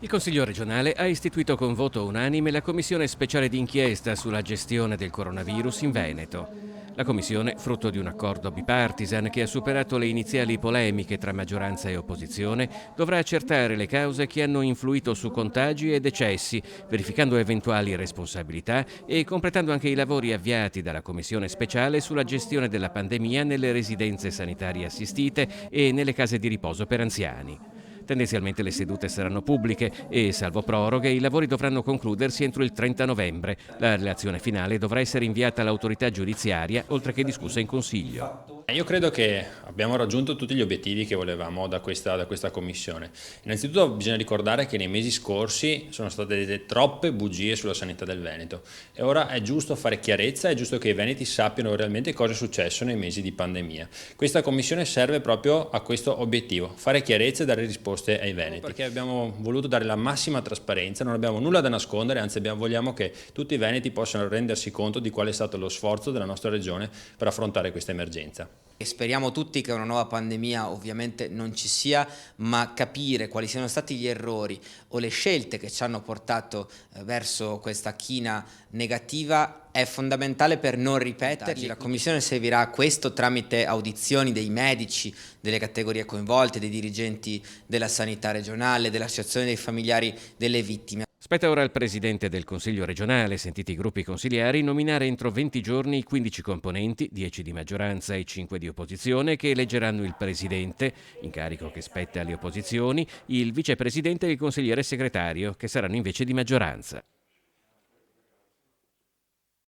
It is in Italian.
Il Consiglio regionale ha istituito con voto unanime la Commissione speciale d'inchiesta sulla gestione del coronavirus in Veneto. La Commissione, frutto di un accordo bipartisan che ha superato le iniziali polemiche tra maggioranza e opposizione, dovrà accertare le cause che hanno influito su contagi e decessi, verificando eventuali responsabilità e completando anche i lavori avviati dalla Commissione speciale sulla gestione della pandemia nelle residenze sanitarie assistite e nelle case di riposo per anziani. Tendenzialmente le sedute saranno pubbliche e, salvo proroghe, i lavori dovranno concludersi entro il 30 novembre. La relazione finale dovrà essere inviata all'autorità giudiziaria, oltre che discussa in Consiglio. Io credo che abbiamo raggiunto tutti gli obiettivi che volevamo da questa commissione. Innanzitutto bisogna ricordare che nei mesi scorsi sono state dette troppe bugie sulla sanità del Veneto e ora è giusto fare chiarezza, è giusto che i veneti sappiano realmente cosa è successo nei mesi di pandemia. Questa commissione serve proprio a questo obiettivo, fare chiarezza e dare risposte ai veneti. Perché abbiamo voluto dare la massima trasparenza, non abbiamo nulla da nascondere, anzi vogliamo che tutti i veneti possano rendersi conto di qual è stato lo sforzo della nostra regione per affrontare questa emergenza. E speriamo tutti che una nuova pandemia ovviamente non ci sia, ma capire quali siano stati gli errori o le scelte che ci hanno portato verso questa china negativa è fondamentale per non ripeterli. La Commissione servirà a questo tramite audizioni dei medici, delle categorie coinvolte, dei dirigenti della sanità regionale, dell'associazione dei familiari delle vittime. Spetta ora al Presidente del Consiglio regionale, sentiti i gruppi consigliari, nominare entro 20 giorni i 15 componenti, 10 di maggioranza e 5 di opposizione, che eleggeranno il Presidente, incarico che spetta alle opposizioni, il Vicepresidente e il Consigliere Segretario, che saranno invece di maggioranza.